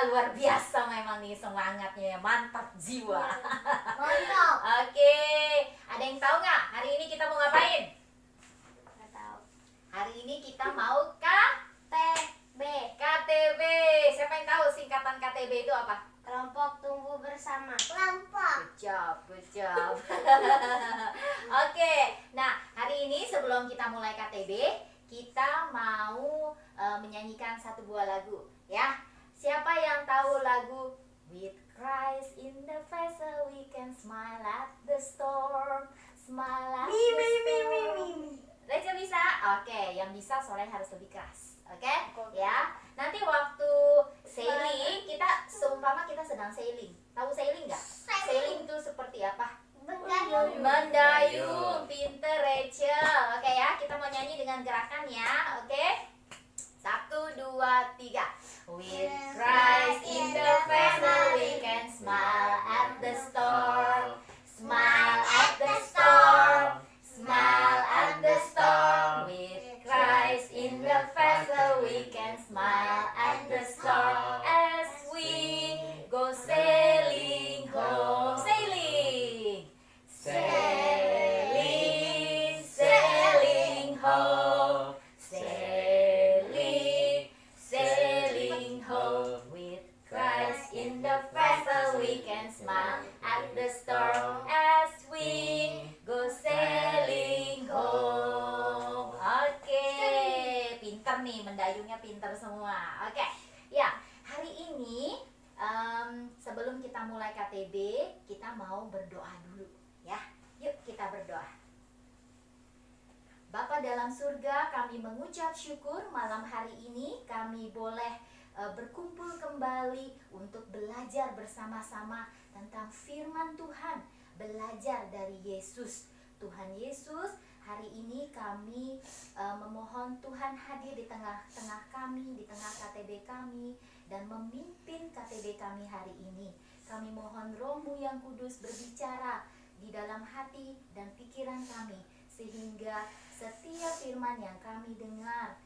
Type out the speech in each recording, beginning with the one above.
luar biasa memang nih semangatnya ya, mantap jiwa. Mantap. Oke, ada yang tahu nggak hari ini kita mau ngapain? Nggak tahu. Hari ini kita mau TB. KTB. Siapa yang tahu singkatan KTB itu apa? Kelompok tumbuh bersama. Kelompok. Good job. Oke, nah hari ini sebelum kita mulai KTB, kita mau menyanyikan satu buah lagu, ya. Siapa yang tahu lagu With Christ in the vessel we can smile at the storm, smile at the storm. Rachel bisa? Oke, yang bisa suaranya harus lebih keras. Oke? Ya. Nanti waktu sailing, kita seumpama kita sedang sailing. Tahu sailing nggak? Sailing itu seperti apa? Mendayung. Pinter Rachel. Oke ya, kita mau nyanyi dengan gerakan ya. Oke? 1, 2, 3. With Christ in the vessel we can smile at the storm, smile at the storm, smile at the storm. With Christ in the vessel we can smile at the storm as we go sailing home. Sailing, sailing, sailing home. Sailing, sailing home. With Christ in the vessel we can smile at the storm as we go sailing home. Oke, pinter nih, mendayungnya pinter semua. Oke, ya hari ini sebelum kita mulai KTB, kita mau berdoa dulu ya. Yuk kita berdoa. Bapa dalam surga, kami mengucap syukur malam hari ini kami boleh berkumpul kembali untuk belajar bersama-sama tentang firman Tuhan, belajar dari Yesus. Tuhan Yesus, hari ini kami memohon Tuhan hadir di tengah-tengah kami, di tengah KTB kami, dan memimpin KTB kami hari ini. Kami mohon Roh-Mu yang kudus berbicara di dalam hati dan pikiran kami, sehingga setiap firman yang kami dengar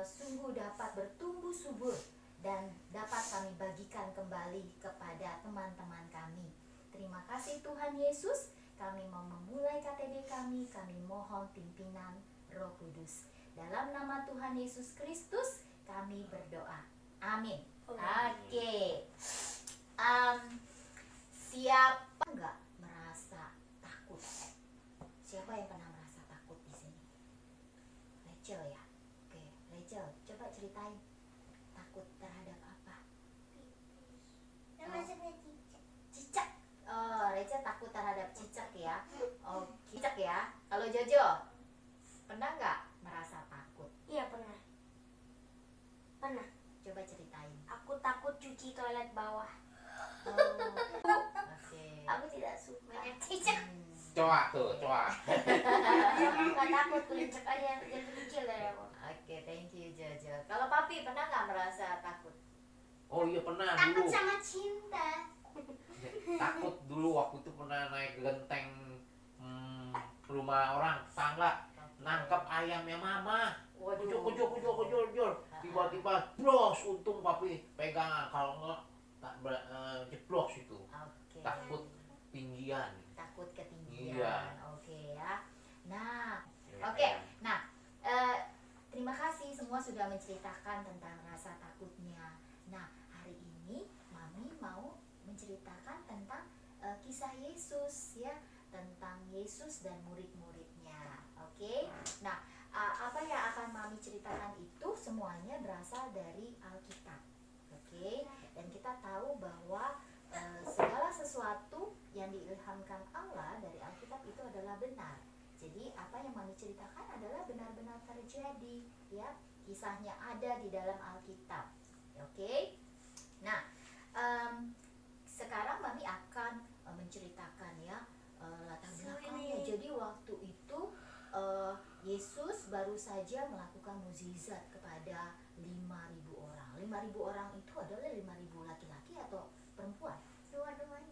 sungguh dapat bertumbuh subur dan dapat kami bagikan kembali kepada teman-teman kami. Terima kasih Tuhan Yesus, kami mau memulai KTB kami mohon pimpinan Roh Kudus. Dalam nama Tuhan Yesus Kristus kami berdoa. Amin. Oke. Siapa nggak merasa takut? Siapa yang pernah merasa takut di sini? Rachel ya? Oke, Rachel, coba ceritain. Takut terhadap apa? Cicak. Oh, Rachel takut terhadap cicak ya? Oh, cicak ya? Kalau Jojo, pernah nggak merasa takut? Iya pernah. Pernah. Coba ceritain. Aku takut cuci toilet bawah. Oh, oke. Aku tidak suka banyak cicak. Coba tuh, coba. Nggak takut, kulincek aja yang kecil dari aku. Oke, thank you Jojo. Kalau Papi pernah nggak merasa takut? Oh iya pernah Takut dulu. sama cinta. Takut dulu waktu itu pernah naik genteng rumah orang tetangga, nangkap ayamnya mama. Waduh. Kujur. Tiba-tiba blos, untung papi pegangan, kalau enggak jeblos itu. Oke. Takut tinggian. Takut ketinggian. Iya. Oke ya. Nah, oke. Nah, terima kasih semua sudah menceritakan tentang rasa takutnya. Nah, hari ini Mami mau menceritakan tentang kisah Yesus ya, tentang Yesus dan murid-muridnya. Oke. Nah, apa yang akan Mami ceritakan itu semuanya berasal dari Alkitab. Oke. Dan kita tahu bahwa segala sesuatu yang diilhamkan Allah dari Alkitab itu adalah benar. Jadi apa yang Mami ceritakan adalah benar-benar terjadi ya. Kisahnya ada di dalam Alkitab. Oke. Nah, sekarang Mami akan menceritakan ya latar belakangnya. Jadi waktu itu Yesus baru saja melakukan mukjizat kepada 5.000 orang. 5.000 orang itu adalah 5.000 laki-laki atau perempuan? Dua-duanya.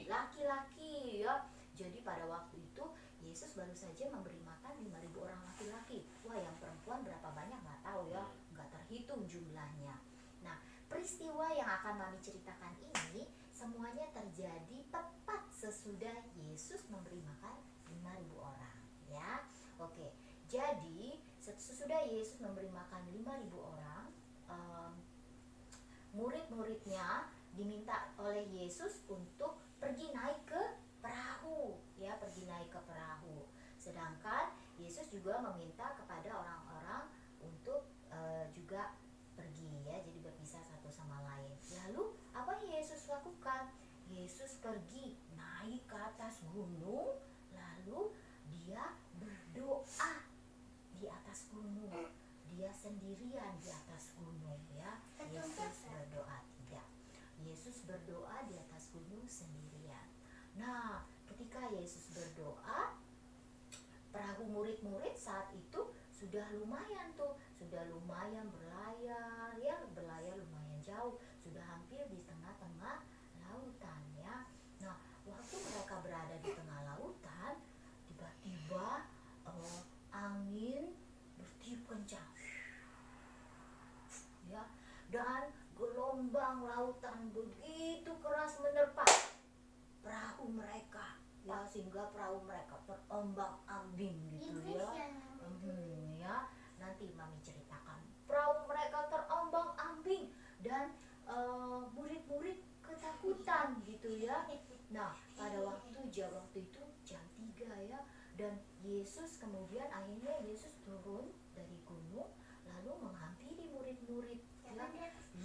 Laki-laki ya. Jadi pada waktu itu Yesus baru saja memberi makan 5.000 orang laki-laki. Wah, yang perempuan berapa banyak nggak tahu ya, nggak terhitung jumlahnya. Nah, peristiwa yang akan Mami ceritakan ini semuanya terjadi tepat sesudah Yesus memberi makan 5.000 orang, ya. Oke, jadi sesudah Yesus memberi makan 5.000 orang, murid-muridnya diminta oleh Yesus untuk pergi naik ke perahu, ya, pergi naik ke perahu. Sedangkan Yesus juga meminta kepada orang-orang untuk juga pergi, ya, jadi berpisah satu sama lain. Lalu apa yang Yesus lakukan? Yesus pergi naik ke atas gunung, lalu dia berdoa di atas gunung. Dia sendirian di atas gunung, ya. Yesus berdoa tidak. Yesus berdoa di atas gunung sendirian. Nah, ketika Yesus berdoa, perahu murid-murid saat itu sudah lumayan berlayar, ya, berlayar lumayan jauh, sudah hampir di tengah-tengah lautan, ya. Nah, waktu mereka berada di tengah lautan, tiba-tiba angin bertiup kencang, ya, dan gelombang lautan begitu keras menerpa perahu mereka, ya, sehingga perahu mereka terombang-ambing gitu, ya. Ya, nanti Mami ceritakan. Perahu mereka terombang-ambing dan murid-murid ketakutan gitu, ya. Nah, pada waktu itu jam 3, ya, dan Yesus kemudian akhirnya Yesus turun dari gunung lalu menghampiri murid-murid, ya.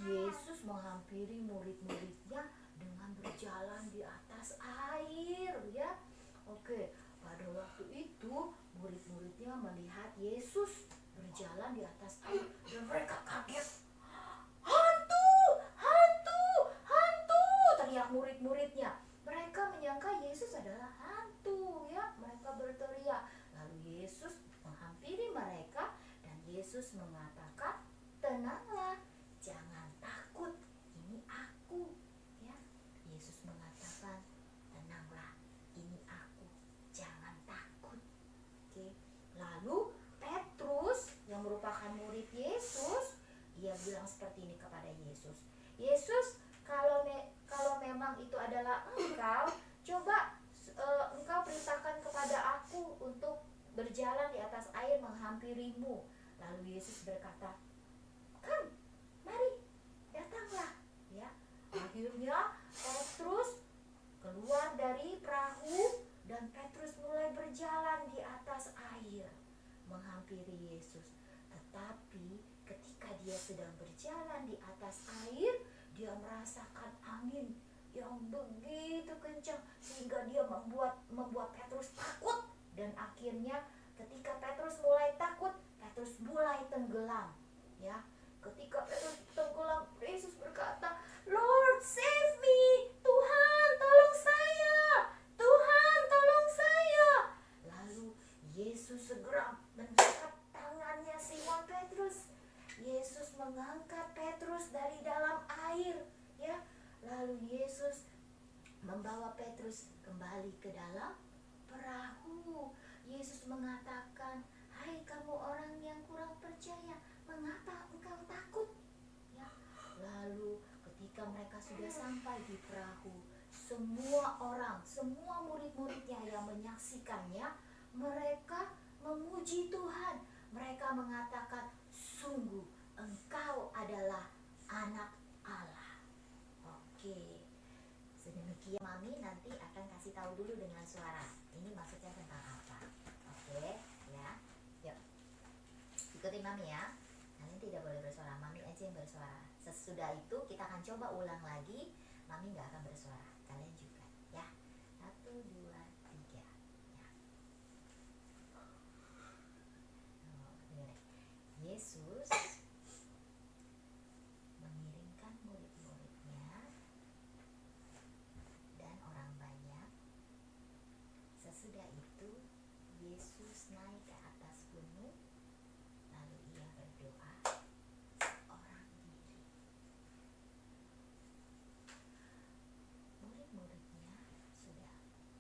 Yesus menghampiri murid-muridnya dengan berjalan di atas air, ya. Oke, pada waktu itu murid-muridnya melihat Yesus berjalan di atas air dan mereka kaget. Hantu, hantu, hantu, teriak murid-muridnya. Mereka menyangka Yesus adalah hantu, ya. Mereka berteriak. Lalu Yesus menghampiri mereka dan Yesus mengatakan, tenanglah, jangan takut, ini aku, ya. Yesus mengatakan, tenanglah, ini aku, jangan takut. Oke. Lalu Petrus yang merupakan murid Yesus, dia bilang seperti ini kepada Yesus. Yesus, kalau memang itu adalah engkau, coba engkau perintahkan kepada aku untuk berjalan di atas air menghampirimu. Lalu Yesus berkata, kan, mari, datanglah, ya. Akhirnya Petrus keluar dari perahu dan Petrus mulai berjalan di atas air menghampiri Yesus. Tetapi ketika dia sedang berjalan di atas air, dia merasakan angin yang begitu kencang sehingga dia membuat Petrus takut, dan akhirnya ketika Petrus mulai takut, Petrus mulai tenggelam, ya. Ketika Petrus tenggelam, Yesus berkata, Lord, save me, Tuhan tolong saya, Tuhan tolong saya. Lalu Yesus segera mengangkat tangannya Simon Petrus. Yesus mengangkat Petrus dari dalam air, ya. Lalu Yesus membawa Petrus kembali ke dalam perahu. Yesus mengatakan, hai kamu orang yang kurang percaya, mengapa engkau takut? Ya. Lalu ketika mereka sudah sampai di perahu, semua orang, semua murid-muridnya yang menyaksikannya, mereka memuji Tuhan. Mereka mengatakan, sungguh engkau adalah anak Allah. Oke, sedemikian. Mami nanti akan kasih tahu dulu dengan suara. Ini maksudnya tentang apa? Oke, ya. Yuk, ikutin Mami ya. Kalian tidak boleh bersuara, Mami aja yang bersuara. Sesudah itu kita akan coba ulang lagi. Mami nggak akan bersuara, kalian juga, ya. 1, 2, 3, ya. Yesus mengirimkan murid-muridnya dan orang banyak. Sesudah itu Yesus naik ke atas gunung, lalu ia berdoa seorang diri. Murid-muridnya sudah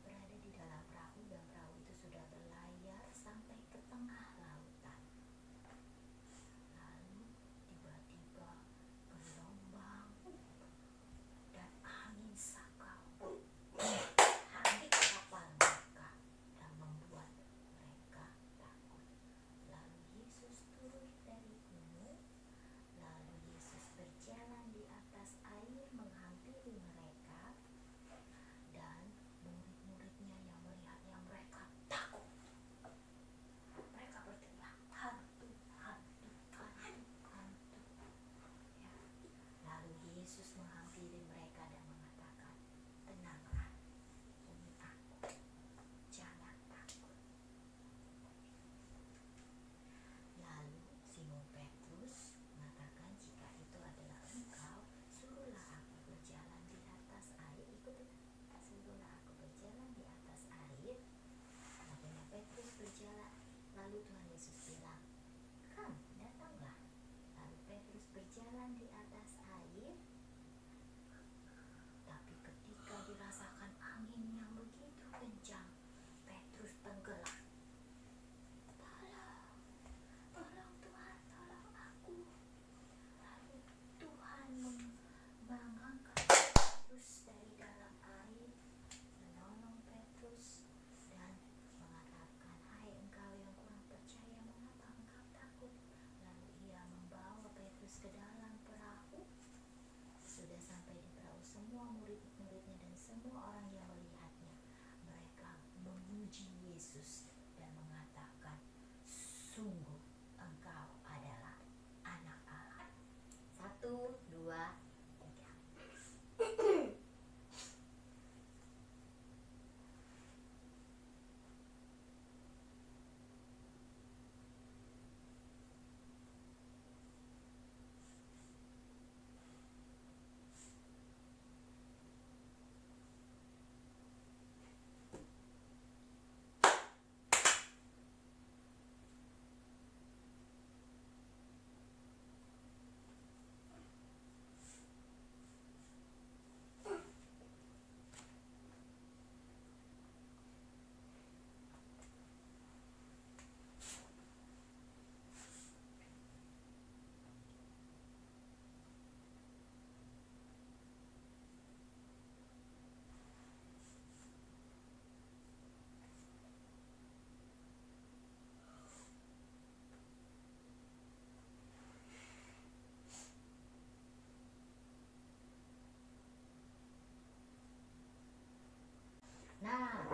berada di dalam perahu dan perahu itu sudah berlayar sampai ke tengah lautan. Yesus dan mengatakan, sungguh engkau adalah anak Allah. 1, 2, 3. Nah,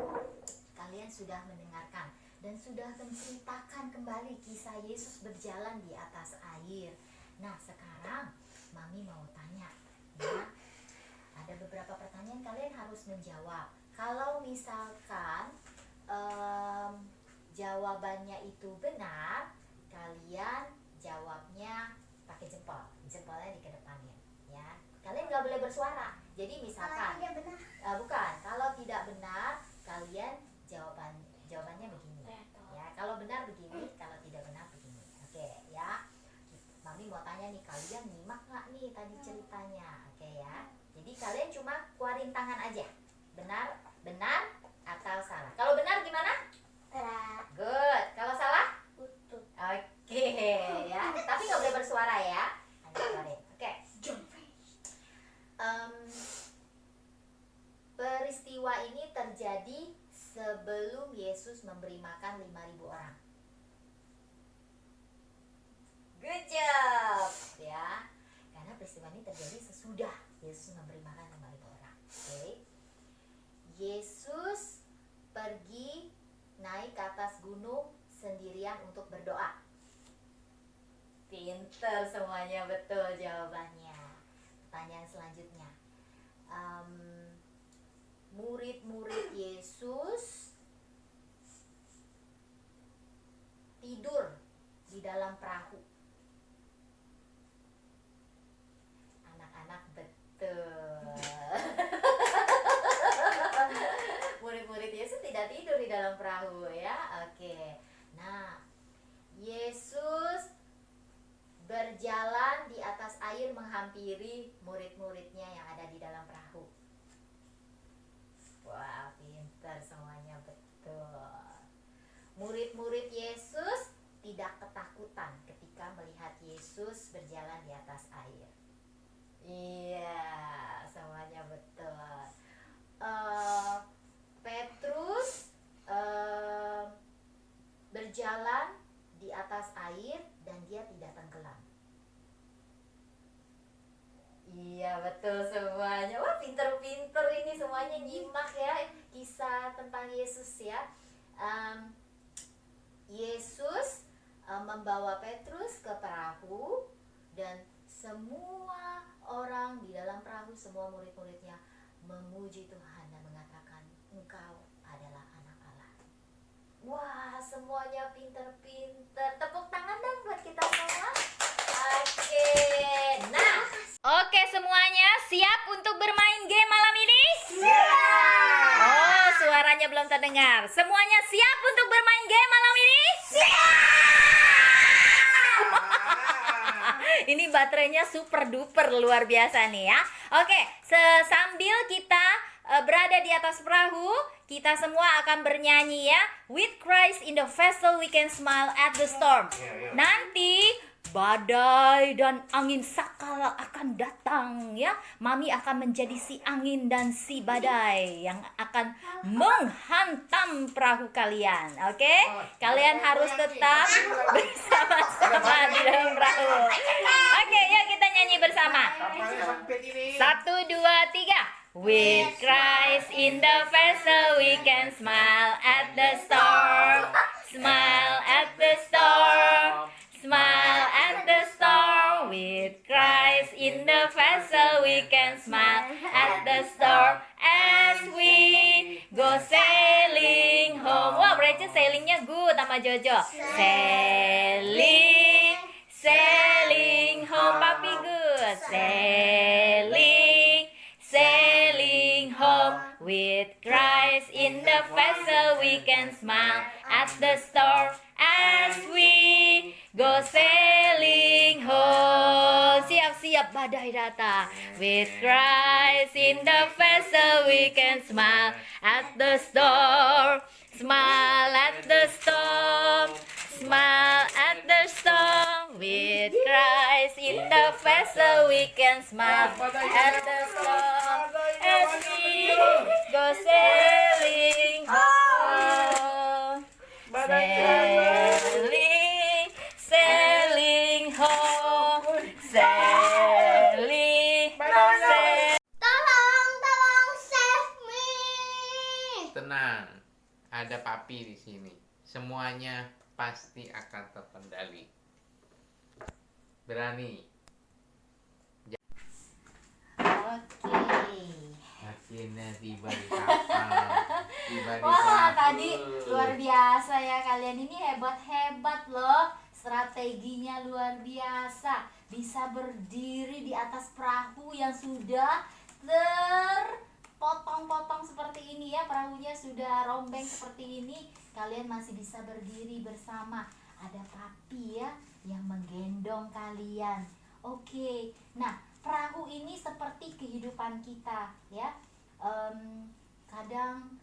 kalian sudah mendengarkan dan sudah menceritakan kembali kisah Yesus berjalan di atas air. Nah, sekarang Mami mau tanya, ya. Ada beberapa pertanyaan kalian harus menjawab. Kalau misalkan jawabannya itu benar, kalian jawabnya pakai jempol. Jempolnya dikedepanin, ya. Kalian nggak boleh bersuara. Jadi misalkan bukan, kalau tidak benar kalian jawabannya begini, ya. Kalau benar begini, kalau tidak benar begini. Oke, ya. Mami mau tanya nih, kalian nyimak nggak nih tadi ceritanya? Oke, ya. Jadi kalian cuma keluarin tangan aja, benar atau salah. Kalau benar gimana? Good. Kalau salah? Oke, ya. Tapi nggak boleh bersuara, ya. Hanya keluarin. Oke. Peristiwa ini terjadi sebelum Yesus memberi makan 5.000 orang. Good job, ya. Karena peristiwa ini terjadi sesudah Yesus memberi makan 5.000 orang. Oke. Yesus pergi naik ke atas gunung sendirian untuk berdoa. Pinter semuanya, betul jawabannya. Pertanyaan selanjutnya. Murid-murid Yesus tidur di dalam perahu. Anak-anak, betul. Murid-murid Yesus tidak tidur di dalam perahu, ya. Oke. Nah, Yesus berjalan di atas air menghampiri murid-muridnya yang ada di dalam perahu. Wah, pintar semuanya, betul. Murid-murid Yesus tidak ketakutan ketika melihat Yesus berjalan di atas air. Iya, semuanya betul. Petrus berjalan di atas air dan dia tidak tenggelam. Iya, betul semuanya. Wah, pinter-pinter ini semuanya, nyimak ya kisah tentang Yesus, ya. Yesus membawa Petrus ke perahu dan semua orang di dalam perahu, semua murid-muridnya memuji Tuhan dan mengatakan, Engkau adalah anak Allah. Wah, semuanya pinter-pinter. Tepuk tangan dong buat kita semua. Oke. Nah, oke semuanya, siap untuk bermain game malam ini? Siap. Oh, suaranya belum terdengar. Semuanya siap untuk bermain game malam ini? Siap. Ini baterainya super duper luar biasa nih, ya. Oke, sambil kita berada di atas perahu, kita semua akan bernyanyi, ya. With Christ in the vessel we can smile at the storm. Nanti badai dan angin sakala akan datang, ya. Mami akan menjadi si angin dan si badai yang akan menghantam perahu kalian. Oke? Kalian harus tetap bersama-sama di dalam perahu. Oke, yuk kita nyanyi bersama. 1, 2, 3. With Christ in the vessel, we can smile at the storm. Smile at the storm. Smile at the storm. With Christ in the vessel, we can smile at the storm as we go sailing home. Wah, berarti sailingnya good sama Jojo. Sailing, sailing home, papi good. Sailing, sailing home. With Christ in the vessel, we can smile at the storm as we go sailing home. Siap-siap badai datang. With Christ in the vessel, we can smile at the storm. Smile at the storm. Smile at the storm. With Christ in the vessel, we can smile at the storm as we go sailing home. Sailing, sailing home. Sailing, sailing. Tolong save me. Tenang, ada papi di sini. Semuanya pasti akan terkendali. Berani. Oke. Akhirnya tiba di kapal. Tiba di Wah, perahu. tadi luar biasa ya, kalian ini hebat-hebat loh. Strateginya luar biasa. Bisa berdiri di atas perahu yang sudah terpotong-potong seperti ini ya. Perahunya sudah rombeng seperti ini. Kalian masih bisa berdiri bersama. Ada papi ya yang menggendong kalian. Oke. Nah, perahu ini seperti kehidupan kita ya. Kadang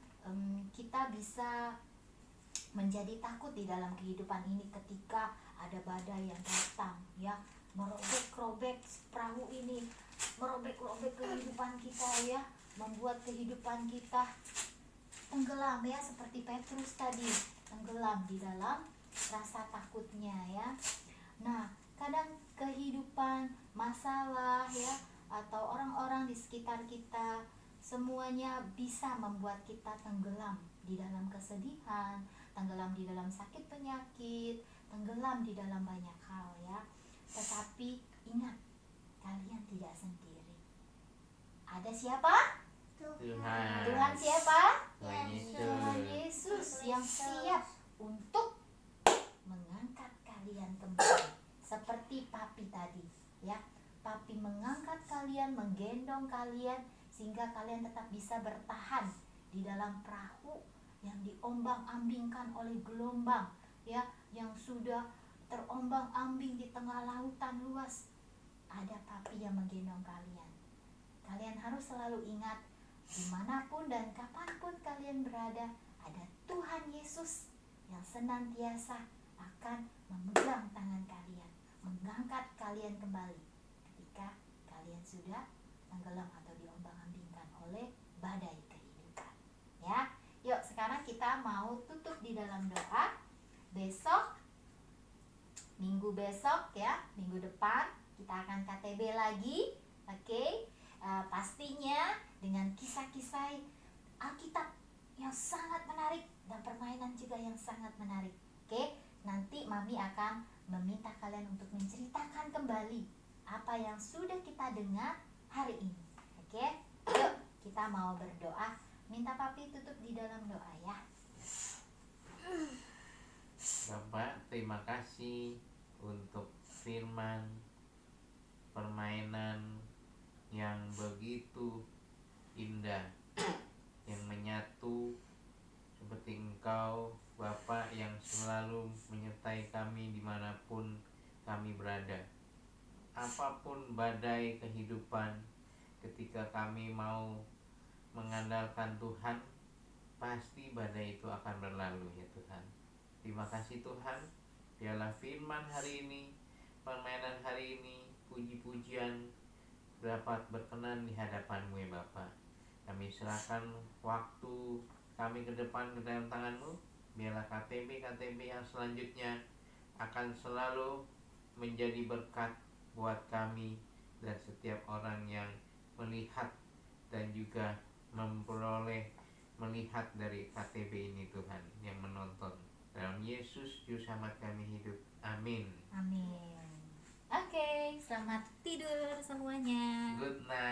kita bisa menjadi takut di dalam kehidupan ini ketika ada badai yang datang ya, merobek-robek perahu ini, merobek-robek kehidupan kita ya, membuat kehidupan kita tenggelam ya, seperti Petrus tadi tenggelam di dalam rasa takutnya ya. Nah, kadang kehidupan, masalah ya, atau orang-orang di sekitar kita, semuanya bisa membuat kita tenggelam di dalam kesedihan, tenggelam di dalam sakit penyakit, tenggelam di dalam banyak hal ya. Tetapi ingat, kalian tidak sendiri. Ada siapa? Tuhan. Tuhan siapa? Tuhan Yesus. Tuhan Yesus yang siap untuk mengangkat kalian kembali. Seperti papi tadi ya. Papi mengangkat kalian, menggendong kalian sehingga kalian tetap bisa bertahan di dalam perahu yang diombang-ambingkan oleh gelombang ya, yang sudah terombang-ambing di tengah lautan luas. Ada papi yang menggendong kalian. Kalian harus selalu ingat, dimanapun dan kapanpun kalian berada, ada Tuhan Yesus yang senantiasa akan memegang tangan kalian, mengangkat kalian kembali ketika kalian sudah tenggelam atau diombang-ambingkan oleh badai kehidupan ya. Yuk, sekarang kita mau tutup di dalam doa. Besok, minggu besok ya, minggu depan kita akan KTB lagi. Oke. Pastinya dengan kisah-kisah Alkitab yang sangat menarik dan permainan juga yang sangat menarik. Oke, nanti Mami akan meminta kalian untuk menceritakan kembali apa yang sudah kita dengar hari ini. Oke, yuk kita mau berdoa. Minta papi tutup di dalam doa ya. Bapak, terima kasih untuk firman, permainan yang begitu indah, yang menyatu seperti Engkau, Bapak, yang selalu menyertai kami dimanapun kami berada. Apapun badai kehidupan, ketika kami mau mengandalkan Tuhan, pasti badai itu akan berlalu ya Tuhan. Terima kasih Tuhan, biarlah firman hari ini, permainan hari ini, puji-pujian dapat berkenan di hadapan-Mu ya Bapa. Kami serahkan waktu kami ke depan ke dalam tangan-Mu. Biarlah KTB yang selanjutnya akan selalu menjadi berkat buat kami dan setiap orang yang melihat dan juga memperoleh melihat dari KTB ini Tuhan yang menonton. Dalam Yesus Juru Selamat kami hidup. Amin. Amin. Oke, selamat tidur semuanya. Good night.